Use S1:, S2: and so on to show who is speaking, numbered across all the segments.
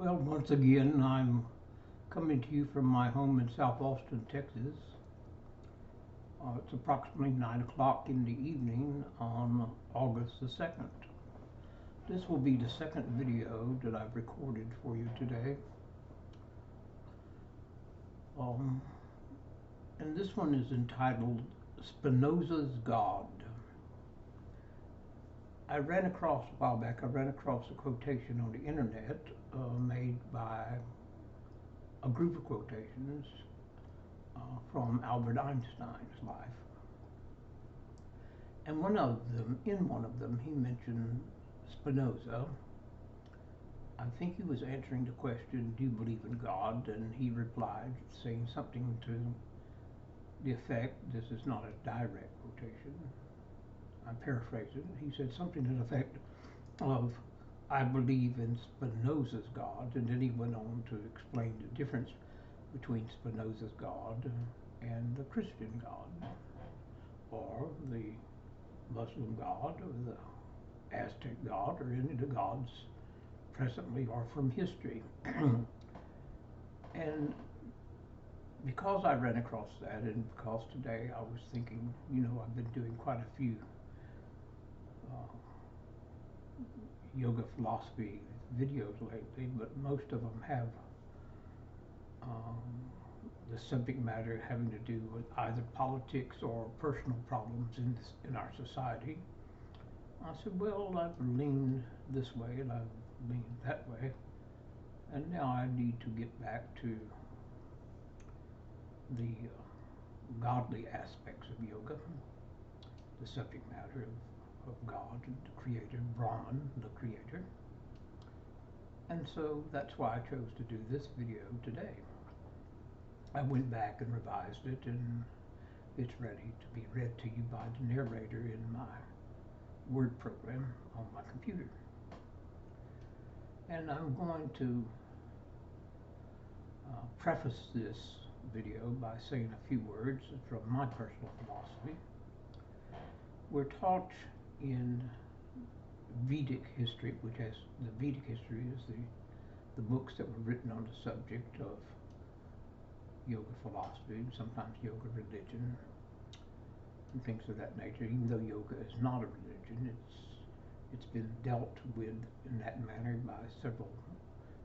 S1: Well, once again, I'm coming to you from my home in South Austin, Texas. It's approximately 9 o'clock in the evening on August the 2nd. This will be the second video that I've recorded for you today. Um, and this one is entitled Spinoza'S God. A while back, I ran across a quotation on the internet made by a group of quotations from Albert Einstein's life. And in one of them, he mentioned Spinoza. I think he was answering the question, do you believe in God? And he replied, saying something to the effect, this is not a direct quotation, I'm paraphrasing, he said something to the effect of, I believe in Spinoza's God, and then he went on to explain the difference between Spinoza's God and the Christian God, or the Muslim God, or the Aztec God, or any of the gods presently or from history. And because I ran across that, and because today I was thinking, I've been doing quite a few yoga philosophy videos lately, but most of them have the subject matter having to do with either politics or personal problems in our society. I said, well, I've leaned this way and I've leaned that way, and now I need to get back to the godly aspects of yoga, the subject matter of God, the creator, Brahman, the creator. And so that's why I chose to do this video today. I went back and revised it, and it's ready to be read to you by the narrator in my Word program on my computer. And I'm going to preface this video by saying a few words from my personal philosophy. We're taught in Vedic history, the Vedic history is the books that were written on the subject of yoga philosophy, sometimes yoga religion, and things of that nature. Even though yoga is not a religion, it's been dealt with in that manner by several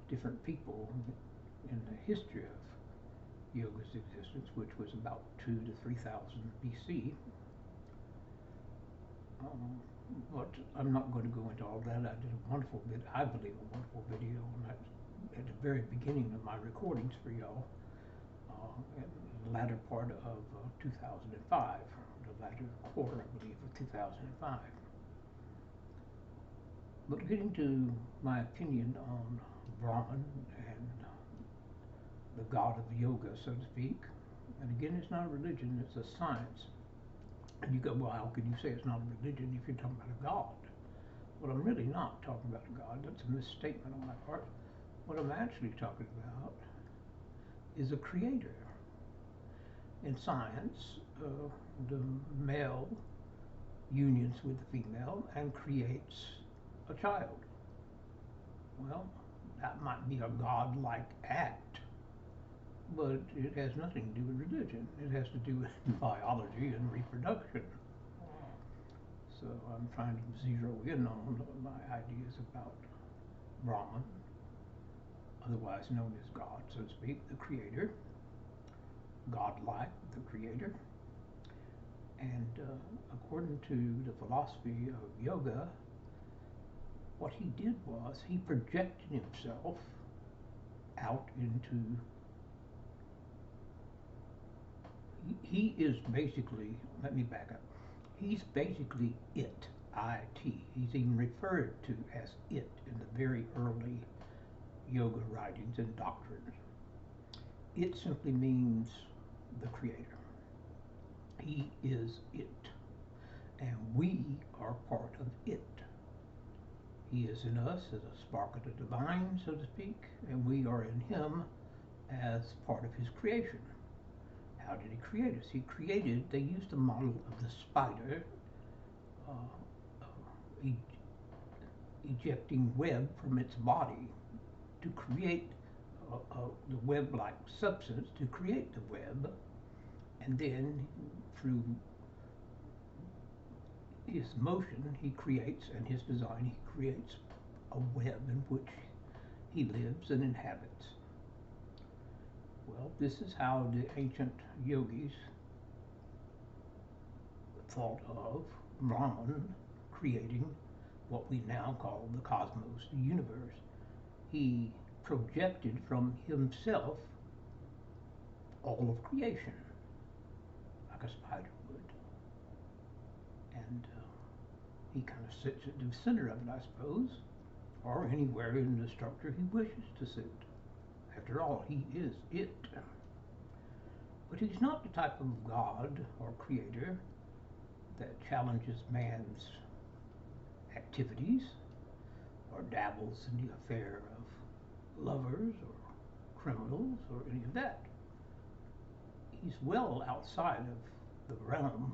S1: different people in the history of yoga's existence, which was about 2,000 to 3,000 BC. But I'm not going to go into all that. I did a wonderful video on that at the very beginning of my recordings for y'all, in the latter part of 2005, the latter quarter, I believe, of 2005. But getting to my opinion on Brahman and the god of yoga, so to speak, and again, it's not a religion, it's a science. And you go, well, how can you say it's not a religion if you're talking about a God? Well, I'm really not talking about a God. That's a misstatement on my part. What I'm actually talking about is a creator. In science, the male unions with the female and creates a child. Well, that might be a godlike act, but it has nothing to do with religion. It has to do with biology and reproduction. So I'm trying to zero in on my ideas about Brahman, otherwise known as God, so to speak, the creator, godlike, the creator. And according to the philosophy of yoga, what he did was he projected himself out into, he is basically, let me back up, he's basically it, I-T. He's even referred to as it in the very early yoga writings and doctrines. It simply means the creator. He is it, and we are part of it. He is in us as a spark of the divine, so to speak, and we are in him as part of his creation. How did he create us? He created, they used the model of the spider ejecting web from its body to create the web-like substance to create the web, and then through his motion he creates, and his design he creates a web in which he lives and inhabits. Well, this is how the ancient yogis thought of Brahman creating what we now call the cosmos, the universe. He projected from himself all of creation, like a spider would. And he kind of sits at the center of it, I suppose, or anywhere in the structure he wishes to sit. After all, he is it. But he's not the type of God or creator that challenges man's activities or dabbles in the affair of lovers or criminals or any of that. He's well outside of the realm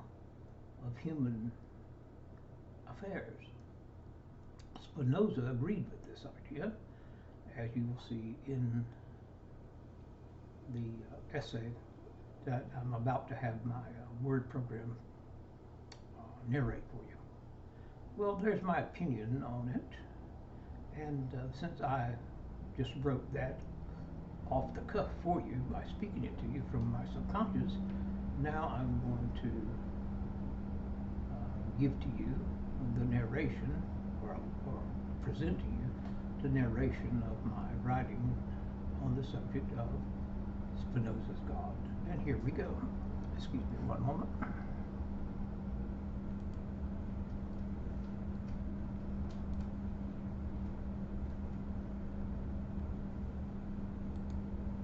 S1: of human affairs. Spinoza agreed with this idea, as you will see in the essay that I'm about to have my word program narrate for you. Well, there's my opinion on it, and since I just wrote that off the cuff for you by speaking it to you from my subconscious, now I'm going to give to you the narration, or present to you the narration of my writing on the subject of Spinoza's God. And here we go. Excuse me one moment.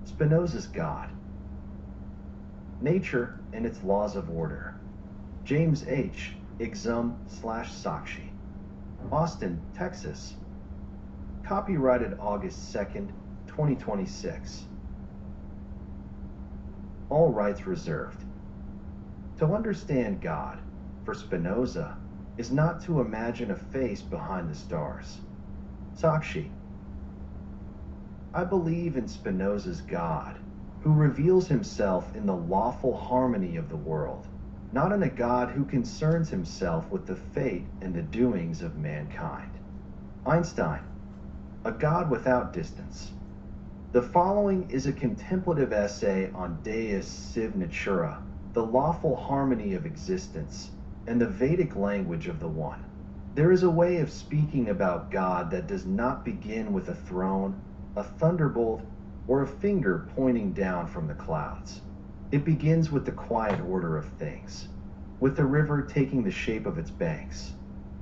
S2: Spinoza's God. Nature and its laws of order. James H. Exum / Sakshi. Austin, Texas. Copyrighted August 2nd, 2026. All rights reserved. To understand God, for Spinoza, is not to imagine a face behind the stars. Sakshi. I believe in Spinoza's God, who reveals himself in the lawful harmony of the world, not in a God who concerns himself with the fate and the doings of mankind. Einstein. A God without distance. The following is a contemplative essay on Deus Sive Natura, the lawful harmony of existence, and the Vedic language of the One. There is a way of speaking about God that does not begin with a throne, a thunderbolt, or a finger pointing down from the clouds. It begins with the quiet order of things, with the river taking the shape of its banks,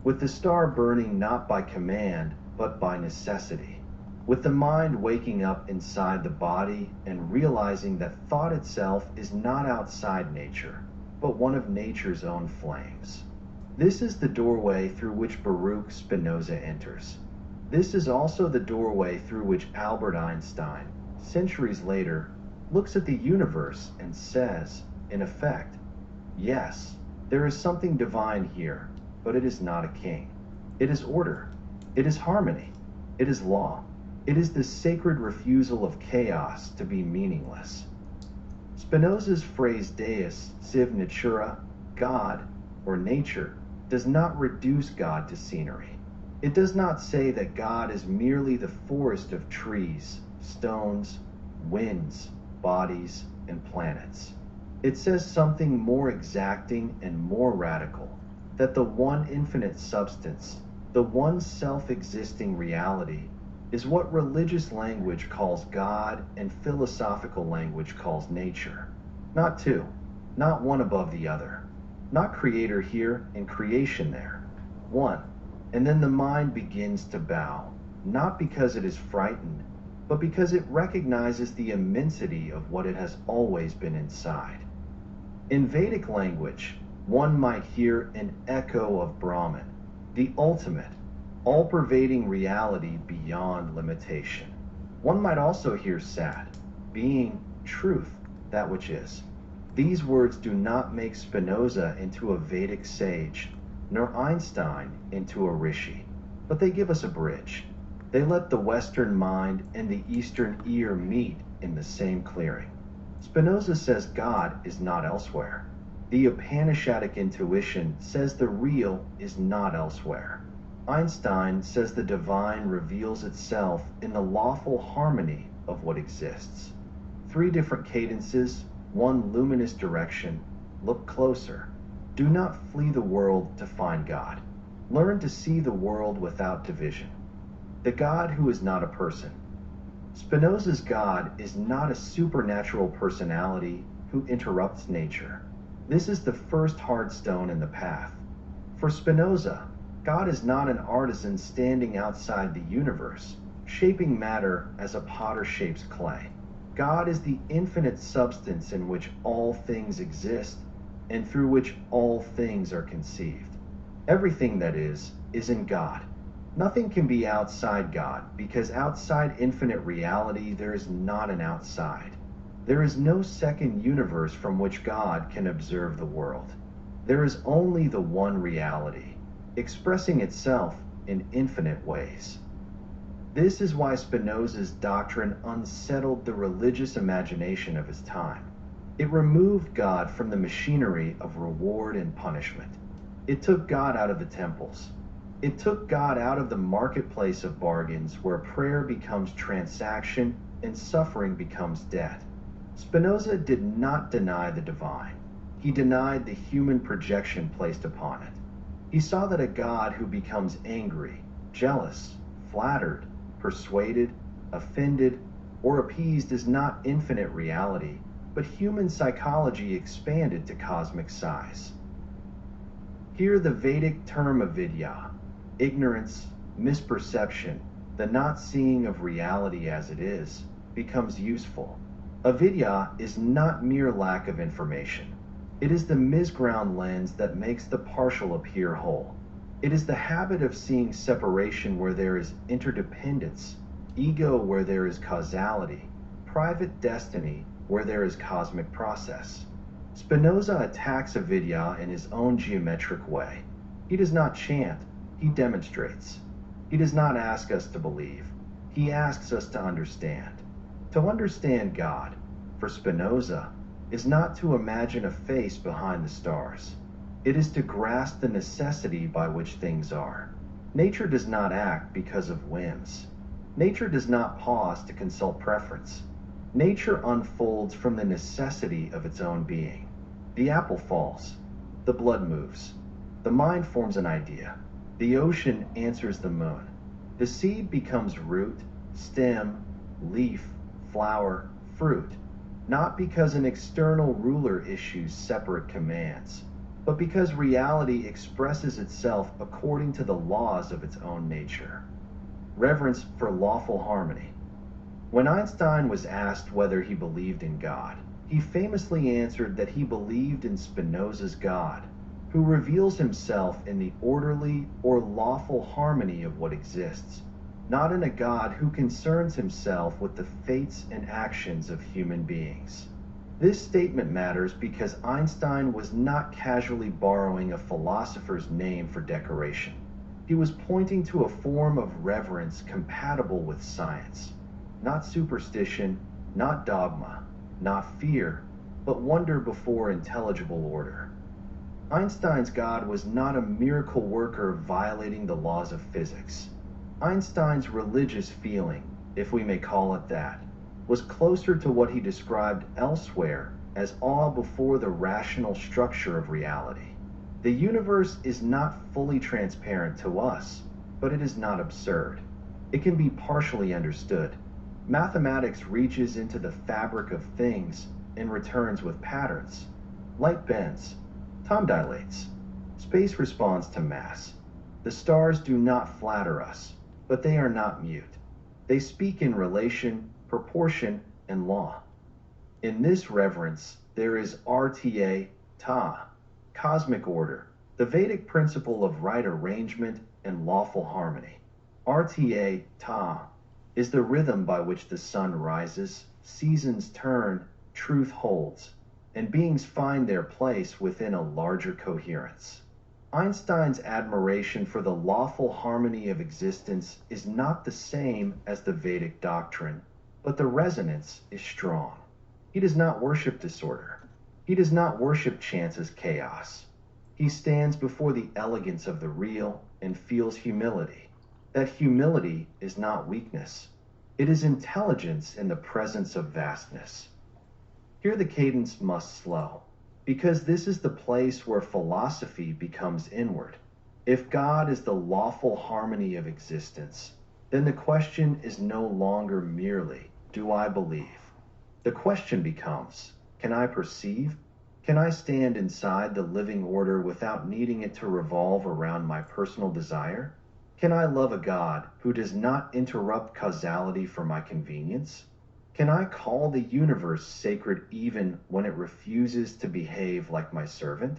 S2: with the star burning not by command, but by necessity, with the mind waking up inside the body and realizing that thought itself is not outside nature, but one of nature's own flames. This is the doorway through which Baruch Spinoza enters. This is also the doorway through which Albert Einstein, centuries later, looks at the universe and says, in effect, yes, there is something divine here, but it is not a king. It is order. It is harmony. It is law. It is the sacred refusal of chaos to be meaningless. Spinoza's phrase Deus Sive Natura, God, or nature, does not reduce God to scenery. It does not say that God is merely the forest of trees, stones, winds, bodies, and planets. It says something more exacting and more radical, that the one infinite substance, the one self-existing reality, is what religious language calls God and philosophical language calls nature. Not two, not one above the other. Not creator here and creation there. One. And then the mind begins to bow, not because it is frightened, but because it recognizes the immensity of what it has always been inside. In Vedic language, one might hear an echo of Brahman, the ultimate, all-pervading reality beyond limitation. One might also hear Sat, being, truth, that which is. These words do not make Spinoza into a Vedic sage, nor Einstein into a rishi, but they give us a bridge. They let the Western mind and the Eastern ear meet in the same clearing. Spinoza says God is not elsewhere. The Upanishadic intuition says the real is not elsewhere. Einstein says the divine reveals itself in the lawful harmony of what exists. 3 different cadences, 1 luminous direction. Look closer. Do not flee the world to find God. Learn to see the world without division. The God who is not a person. Spinoza's God is not a supernatural personality who interrupts nature. This is the first hard stone in the path. For Spinoza, God is not an artisan standing outside the universe, shaping matter as a potter shapes clay. God is the infinite substance in which all things exist, and through which all things are conceived. Everything that is in God. Nothing can be outside God, because outside infinite reality there is not an outside. There is no second universe from which God can observe the world. There is only the one reality, expressing itself in infinite ways. This is why Spinoza's doctrine unsettled the religious imagination of his time. It removed God from the machinery of reward and punishment. It took God out of the temples. It took God out of the marketplace of bargains where prayer becomes transaction and suffering becomes debt. Spinoza did not deny the divine. He denied the human projection placed upon it. He saw that a God who becomes angry, jealous, flattered, persuaded, offended, or appeased is not infinite reality, but human psychology expanded to cosmic size. Here the Vedic term avidya, ignorance, misperception, the not seeing of reality as it is, becomes useful. Avidya is not mere lack of information. It is the misground lens that makes the partial appear whole. It is the habit of seeing separation where there is interdependence, ego where there is causality, private destiny where there is cosmic process. Spinoza attacks avidya in his own geometric way. He does not chant, he demonstrates. He does not ask us to believe, he asks us to understand. To understand God, for Spinoza, is not to imagine a face behind the stars. It is to grasp the necessity by which things are. Nature does not act because of whims. Nature does not pause to consult preference. Nature unfolds from the necessity of its own being. The apple falls. The blood moves. The mind forms an idea. The ocean answers the moon. The seed becomes root, stem, leaf, flower, fruit, not because an external ruler issues separate commands, but because reality expresses itself according to the laws of its own nature. Reverence for lawful harmony. When Einstein was asked whether he believed in God, he famously answered that he believed in Spinoza's God, who reveals himself in the orderly or lawful harmony of what exists, not in a God who concerns himself with the fates and actions of human beings. This statement matters because Einstein was not casually borrowing a philosopher's name for decoration. He was pointing to a form of reverence compatible with science, not superstition, not dogma, not fear, but wonder before intelligible order. Einstein's God was not a miracle worker violating the laws of physics. Einstein's religious feeling, if we may call it that, was closer to what he described elsewhere as awe before the rational structure of reality. The universe is not fully transparent to us, but it is not absurd. It can be partially understood. Mathematics reaches into the fabric of things and returns with patterns. Light bends. Time dilates. Space responds to mass. The stars do not flatter us, but they are not mute. They speak in relation, proportion, and law. In this reverence, there is RTA, Ta, cosmic order, the Vedic principle of right arrangement and lawful harmony. RTA, Ta, is the rhythm by which the sun rises, seasons turn, truth holds, and beings find their place within a larger coherence. Einstein's admiration for the lawful harmony of existence is not the same as the Vedic doctrine, but the resonance is strong. He does not worship disorder. He does not worship chance as chaos. He stands before the elegance of the real and feels humility. That humility is not weakness. It is intelligence in the presence of vastness. Here the cadence must slow, because this is the place where philosophy becomes inward. If God is the lawful harmony of existence, then the question is no longer merely, do I believe? The question becomes, can I perceive? Can I stand inside the living order without needing it to revolve around my personal desire? Can I love a God who does not interrupt causality for my convenience? Can I call the universe sacred even when it refuses to behave like my servant?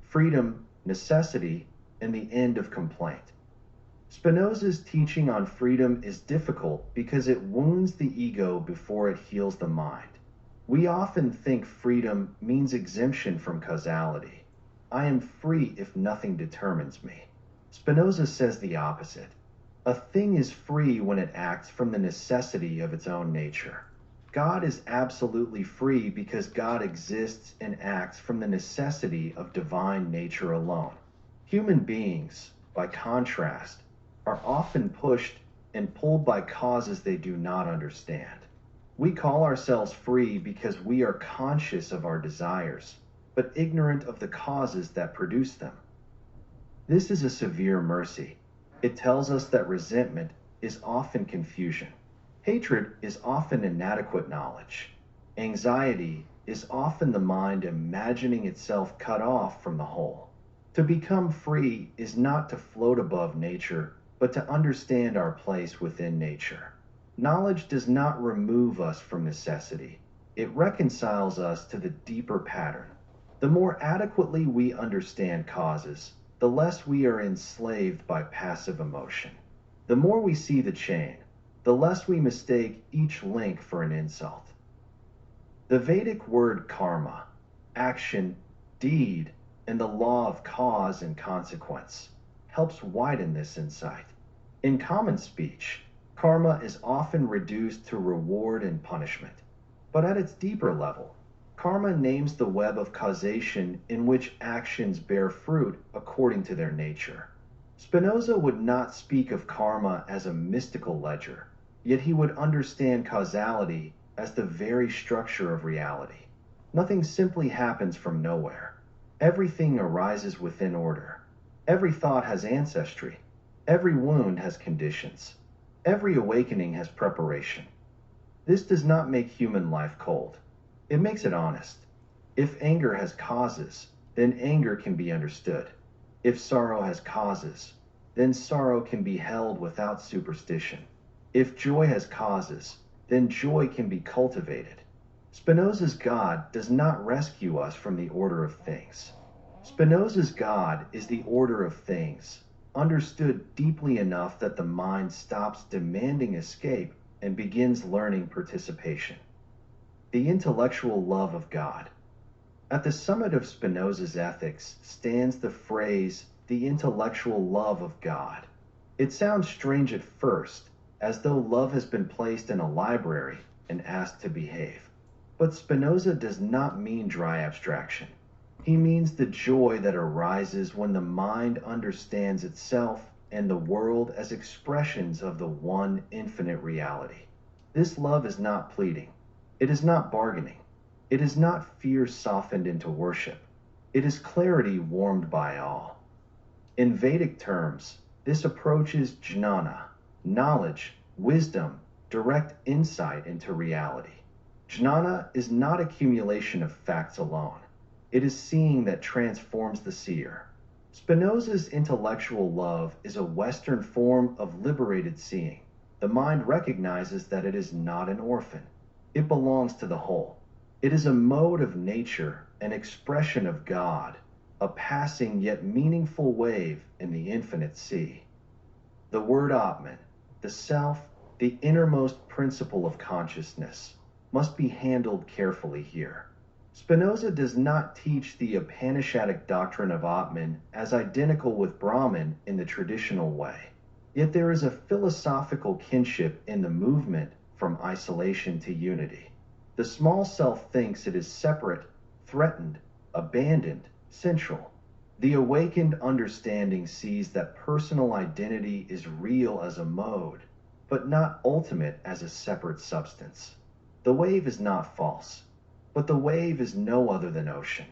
S2: Freedom, necessity, and the end of complaint. Spinoza's teaching on freedom is difficult because it wounds the ego before it heals the mind. We often think freedom means exemption from causality. I am free if nothing determines me. Spinoza says the opposite. A thing is free when it acts from the necessity of its own nature. God is absolutely free because God exists and acts from the necessity of divine nature alone. Human beings, by contrast, are often pushed and pulled by causes they do not understand. We call ourselves free because we are conscious of our desires, but ignorant of the causes that produce them. This is a severe mercy. It tells us that resentment is often confusion. Hatred is often inadequate knowledge. Anxiety is often the mind imagining itself cut off from the whole. To become free is not to float above nature, but to understand our place within nature. Knowledge does not remove us from necessity. It reconciles us to the deeper pattern. The more adequately we understand causes, the less we are enslaved by passive emotion. The more we see the chain, the less we mistake each link for an insult. The Vedic word karma, action, deed, and the law of cause and consequence helps widen this insight. In common speech, karma is often reduced to reward and punishment. But at its deeper level, karma names the web of causation in which actions bear fruit according to their nature. Spinoza would not speak of karma as a mystical ledger, yet he would understand causality as the very structure of reality. Nothing simply happens from nowhere. Everything arises within order. Every thought has ancestry. Every wound has conditions. Every awakening has preparation. This does not make human life cold. It makes it honest. If anger has causes, then anger can be understood. If sorrow has causes, then sorrow can be held without superstition. If joy has causes, then joy can be cultivated. Spinoza's God does not rescue us from the order of things. Spinoza's God is the order of things, understood deeply enough that the mind stops demanding escape and begins learning participation. The intellectual love of God. At the summit of Spinoza's ethics stands the phrase, the intellectual love of God. It sounds strange at first, as though love has been placed in a library and asked to behave. But Spinoza does not mean dry abstraction. He means the joy that arises when the mind understands itself and the world as expressions of the one infinite reality. This love is not pleading. It is not bargaining. It is not fear softened into worship. It is clarity warmed by awe. In Vedic terms, this approach is jnana, knowledge, wisdom, direct insight into reality. Jnana is not accumulation of facts alone. It is seeing that transforms the seer. Spinoza's intellectual love is a Western form of liberated seeing. The mind recognizes that it is not an orphan. It belongs to the whole. It is a mode of nature, an expression of God, a passing yet meaningful wave in the infinite sea. The word Atman, the self, the innermost principle of consciousness, must be handled carefully here. Spinoza does not teach the Upanishadic doctrine of Atman as identical with Brahman in the traditional way. Yet there is a philosophical kinship in the movement from isolation to unity. The small self thinks it is separate, threatened, abandoned, central. The awakened understanding sees that personal identity is real as a mode, but not ultimate as a separate substance. The wave is not false, but the wave is no other than ocean.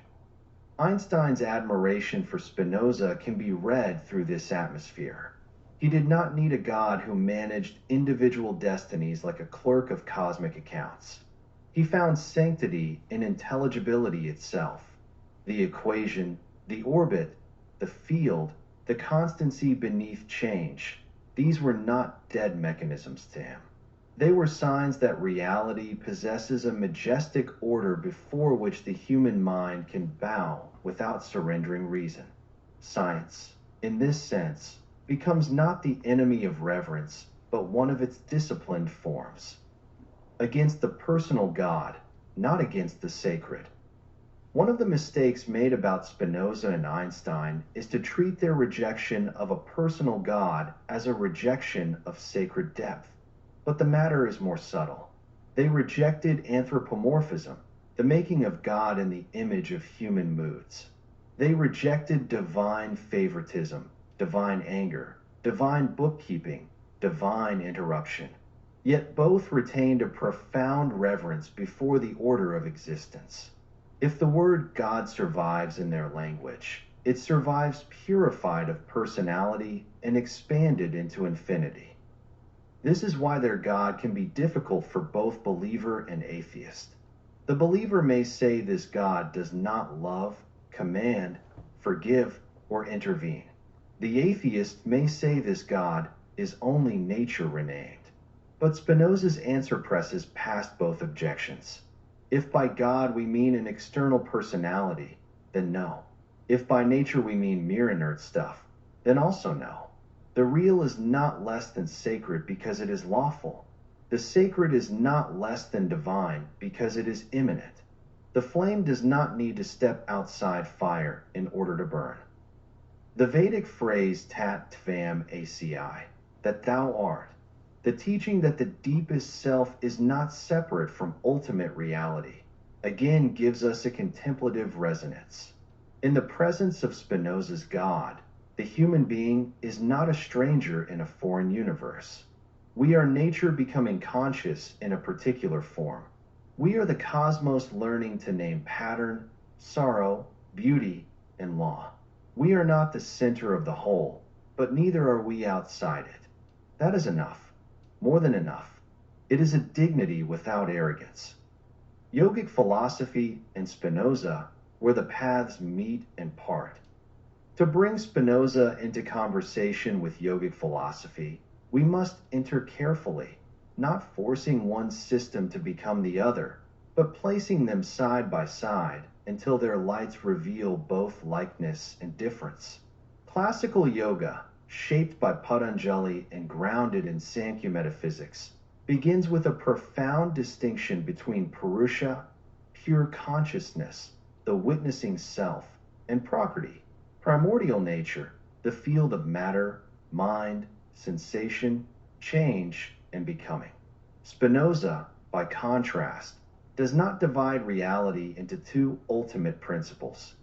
S2: Einstein's admiration for Spinoza can be read through this atmosphere. He did not need a God who managed individual destinies like a clerk of cosmic accounts. He found sanctity in intelligibility itself. The equation, the orbit, the field, the constancy beneath change, these were not dead mechanisms to him. They were signs that reality possesses a majestic order before which the human mind can bow without surrendering reason. Science, in this sense, becomes not the enemy of reverence, but one of its disciplined forms. Against the personal God, not against the sacred. One of the mistakes made about Spinoza and Einstein is to treat their rejection of a personal God as a rejection of sacred depth. But the matter is more subtle. They rejected anthropomorphism, the making of God in the image of human moods. They rejected divine favoritism, divine anger, divine bookkeeping, divine interruption. Yet both retained a profound reverence before the order of existence. If the word God survives in their language, it survives purified of personality and expanded into infinity. This is why their God can be difficult for both believer and atheist. The believer may say this God does not love, command, forgive, or intervene. The atheist may say this God is only nature renamed. But Spinoza's answer presses past both objections. If by God we mean an external personality, then no. If by nature we mean mere inert stuff, then also no. The real is not less than sacred because it is lawful. The sacred is not less than divine because it is immanent. The flame does not need to step outside fire in order to burn. The Vedic phrase tat tvam asi, that thou art, the teaching that the deepest self is not separate from ultimate reality, again gives us a contemplative resonance. In the presence of Spinoza's God, the human being is not a stranger in a foreign universe. We are nature becoming conscious in a particular form. We are the cosmos learning to name pattern, sorrow, beauty, and law. We are not the center of the whole, but neither are we outside it. That is enough. More than enough. It is a dignity without arrogance. Yogic philosophy and Spinoza, where the paths meet and part. To bring Spinoza into conversation with yogic philosophy, we must enter carefully, not forcing one system to become the other, but placing them side by side until their lights reveal both likeness and difference. Classical yoga, shaped by Patanjali and grounded in Sankhya metaphysics, begins with a profound distinction between Purusha, pure consciousness, the witnessing self, and Prakriti, primordial nature, the field of matter, mind, sensation, change, and becoming. Spinoza, by contrast, does not divide reality into two ultimate principles.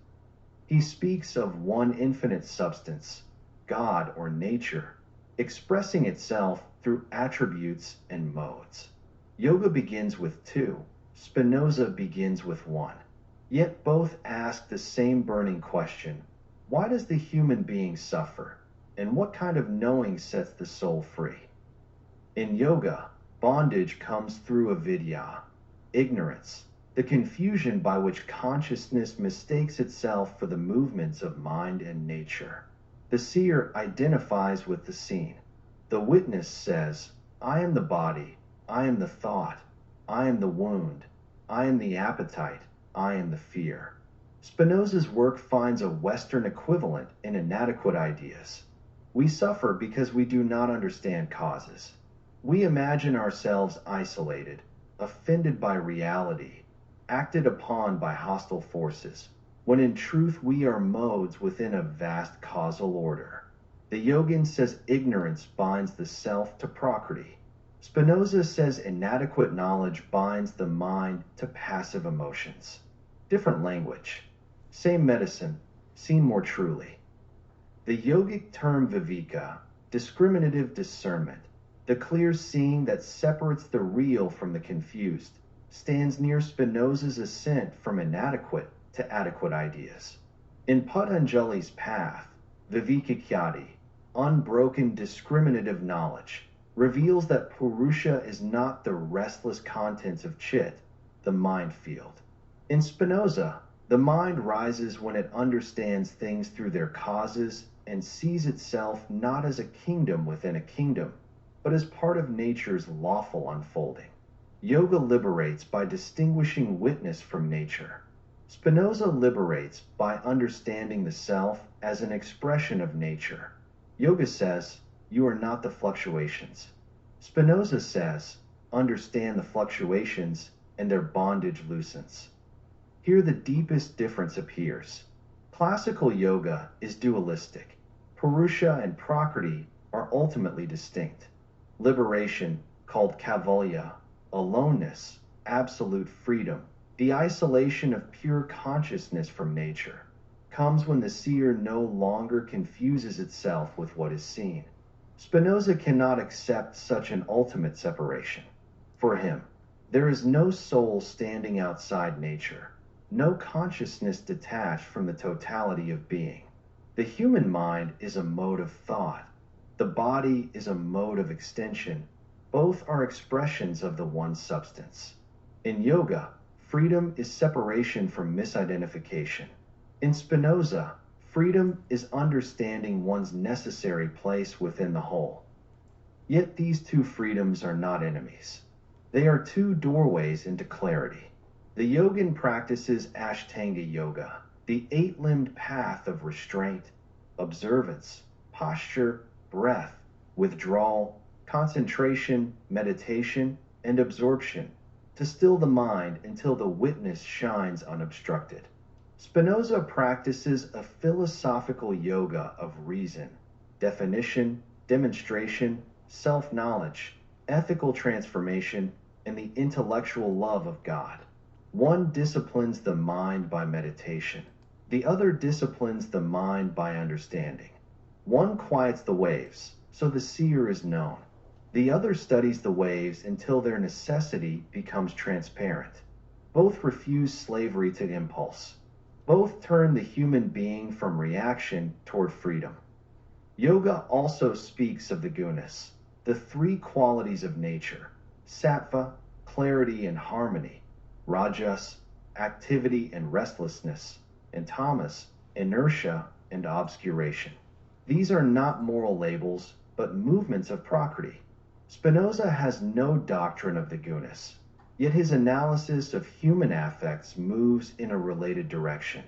S2: He speaks of one infinite substance, God or nature, expressing itself through attributes and modes. Yoga begins with two, Spinoza begins with one. Yet both ask the same burning question: why does the human being suffer? And what kind of knowing sets the soul free? In yoga, bondage comes through avidya, ignorance, the confusion by which consciousness mistakes itself for the movements of mind and nature. The seer identifies with the seen. The witness says, I am the body, I am the thought, I am the wound, I am the appetite, I am the fear. Spinoza's work finds a Western equivalent in inadequate ideas. We suffer because we do not understand causes. We imagine ourselves isolated, offended by reality, acted upon by hostile forces, when in truth we are modes within a vast causal order. The yogin says ignorance binds the self to Prakriti. Spinoza says inadequate knowledge binds the mind to passive emotions. Different language, same medicine, seen more truly. The yogic term viveka, discriminative discernment, the clear seeing that separates the real from the confused, stands near Spinoza's ascent from inadequate to adequate ideas. In Patanjali's path, Vivekakhyati, unbroken discriminative knowledge, reveals that Purusha is not the restless contents of Chit, the mind field. In Spinoza, the mind rises when it understands things through their causes and sees itself not as a kingdom within a kingdom, but as part of nature's lawful unfolding. Yoga liberates by distinguishing witness from nature. Spinoza liberates by understanding the self as an expression of nature. Yoga says, you are not the fluctuations. Spinoza says, understand the fluctuations and their bondage loosens. Here the deepest difference appears. Classical yoga is dualistic. Purusha and Prakriti are ultimately distinct. Liberation, called Kaivalya, aloneness, absolute freedom, the isolation of pure consciousness from nature, comes when the seer no longer confuses itself with what is seen. Spinoza cannot accept such an ultimate separation. For him, there is no soul standing outside nature, no consciousness detached from the totality of being. The human mind is a mode of thought. The body is a mode of extension. Both are expressions of the one substance. In yoga, freedom is separation from misidentification. In Spinoza, freedom is understanding one's necessary place within the whole. Yet these two freedoms are not enemies. They are two doorways into clarity. The yogin practices Ashtanga yoga, the eight-limbed path of restraint, observance, posture, breath, withdrawal, concentration, meditation, and absorption, to still the mind until the witness shines unobstructed. Spinoza practices a philosophical yoga of reason, definition, demonstration, self-knowledge, ethical transformation, and the intellectual love of God. One disciplines the mind by meditation. The other disciplines the mind by understanding. One quiets the waves, so the seer is known. The other studies the waves until their necessity becomes transparent. Both refuse slavery to impulse. Both turn the human being from reaction toward freedom. Yoga also speaks of the gunas, the three qualities of nature: sattva, clarity and harmony; rajas, activity and restlessness; and tamas, inertia and obscuration. These are not moral labels, but movements of Prakriti. Spinoza has no doctrine of the gunas, yet his analysis of human affects moves in a related direction.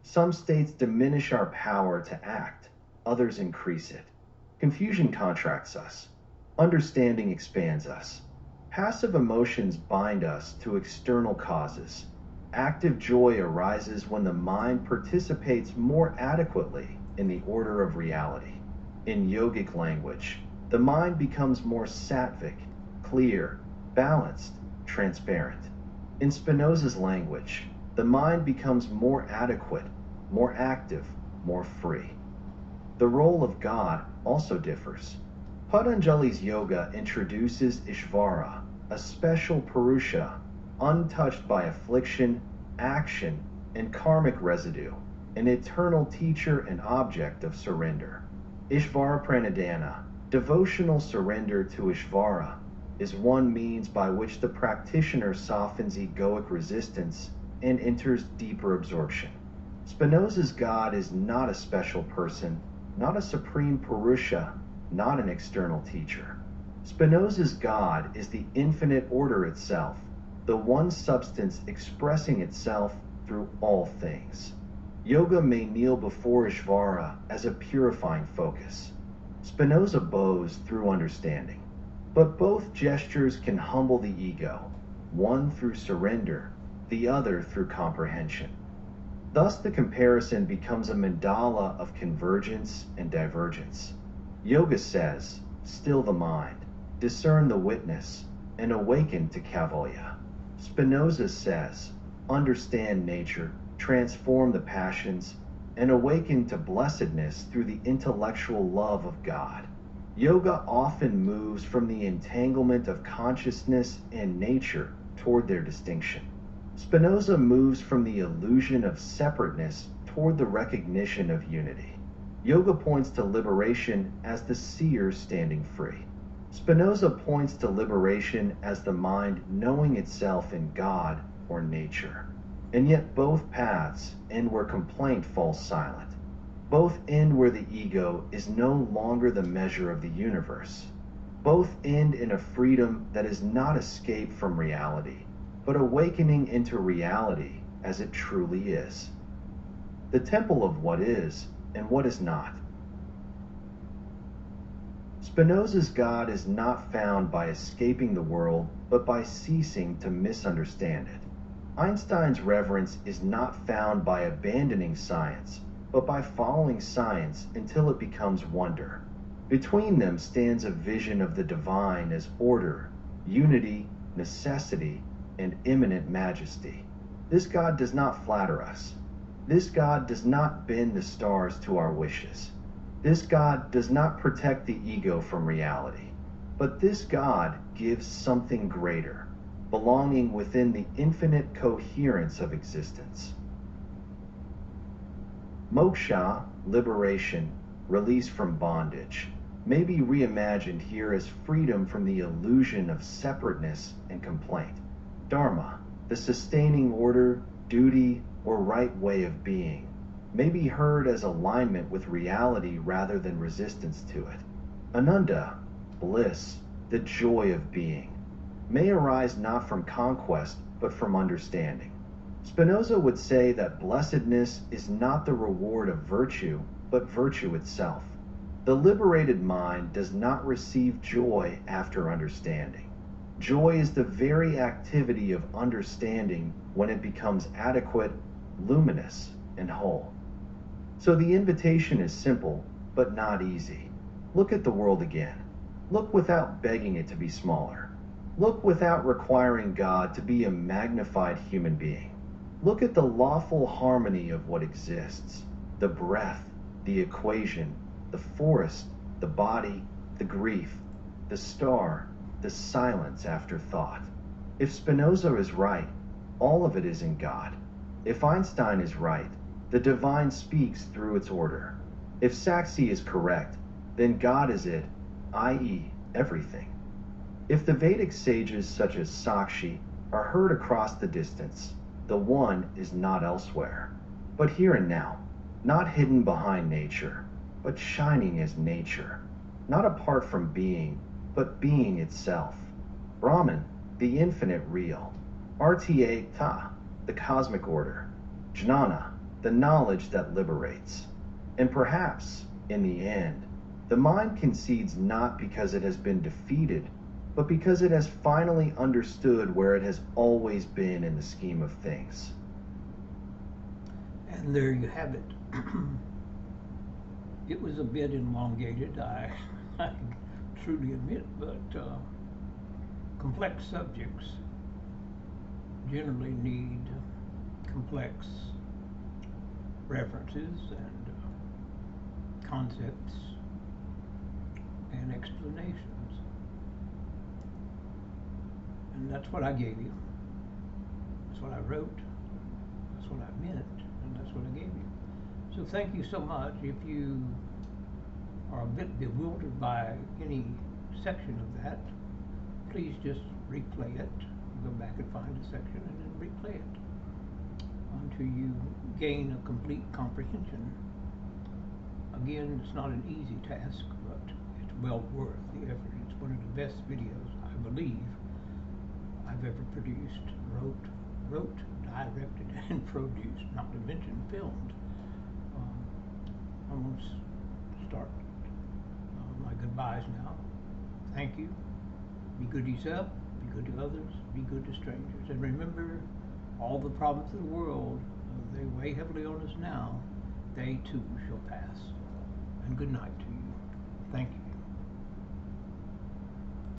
S2: Some states diminish our power to act, others increase it. Confusion contracts us. Understanding expands us. Passive emotions bind us to external causes. Active joy arises when the mind participates more adequately in the order of reality. In yogic language, the mind becomes more sattvic, clear, balanced, transparent. In Spinoza's language, the mind becomes more adequate, more active, more free. The role of God also differs. Patanjali's yoga introduces Ishvara, a special Purusha, untouched by affliction, action, and karmic residue, an eternal teacher and object of surrender. Ishvara Pranadhana, devotional surrender to Ishvara, is one means by which the practitioner softens egoic resistance and enters deeper absorption. Spinoza's God is not a special person, not a supreme Purusha, not an external teacher. Spinoza's God is the infinite order itself, the one substance expressing itself through all things. Yoga may kneel before Ishvara as a purifying focus. Spinoza bows through understanding. But both gestures can humble the ego, one through surrender, the other through comprehension. Thus, the comparison becomes a mandala of convergence and divergence. Yoga says, still the mind, discern the witness, and awaken to Kaivalya. Spinoza says, understand nature, transform the passions, and awaken to blessedness through the intellectual love of God. Yoga often moves from the entanglement of consciousness and nature toward their distinction. Spinoza moves from the illusion of separateness toward the recognition of unity. Yoga points to liberation as the seer standing free. Spinoza points to liberation as the mind knowing itself in God or nature. And yet both paths end where complaint falls silent. Both end where the ego is no longer the measure of the universe. Both end in a freedom that is not escape from reality, but awakening into reality as it truly is. The temple of what is and what is not. Spinoza's God is not found by escaping the world, but by ceasing to misunderstand it. Einstein's reverence is not found by abandoning science, but by following science until it becomes wonder. Between them stands a vision of the divine as order, unity, necessity, and immanent majesty. This God does not flatter us. This God does not bend the stars to our wishes. This God does not protect the ego from reality. But this God gives something greater, belonging within the infinite coherence of existence. Moksha, liberation, release from bondage, may be reimagined here as freedom from the illusion of separateness and complaint. Dharma, the sustaining order, duty, or right way of being, may be heard as alignment with reality rather than resistance to it. Ananda, bliss, the joy of being, may arise not from conquest but from understanding. Spinoza would say that blessedness is not the reward of virtue, but virtue itself. The liberated mind does not receive joy after understanding. Joy is the very activity of understanding when it becomes adequate, luminous, and whole. So the invitation is simple, but not easy. Look at the world again. Look without begging it to be smaller. Look without requiring God to be a magnified human being. Look at the lawful harmony of what exists. The breath, the equation, the forest, the body, the grief, the star, the silence after thought. If Spinoza is right, all of it is in God. If Einstein is right, the divine speaks through its order. If Sakshi is correct, then God is it, i.e., everything. If the Vedic sages such as Sakshi are heard across the distance, the one is not elsewhere, but here and now, not hidden behind nature, but shining as nature, not apart from being, but being itself. Brahman, the infinite real. Rta ta, the cosmic order. Jnana, the knowledge that liberates. And perhaps, in the end, the mind concedes not because it has been defeated, but because it has finally understood where it has always been in the scheme of things.
S1: And there you have it. It was a bit elongated, I truly admit, but complex subjects generally need complex references and concepts and explanations. And that's what I gave you. That's what I wrote. That's what I meant. And that's what I gave you. So thank you so much. If you are a bit bewildered by any section of that, please just replay it. Go back and find a section and then replay it until you gain a complete comprehension. Again, it's not an easy task, but it's well worth the effort. It's one of the best videos, I believe, I've ever produced, wrote, directed, and produced, not to mention filmed. I'm going to start my goodbyes now. Thank you. Be good to yourself, be good to others, be good to strangers. And remember, all the problems of the world, they weigh heavily on us now, they too shall pass. And good night to you. Thank you.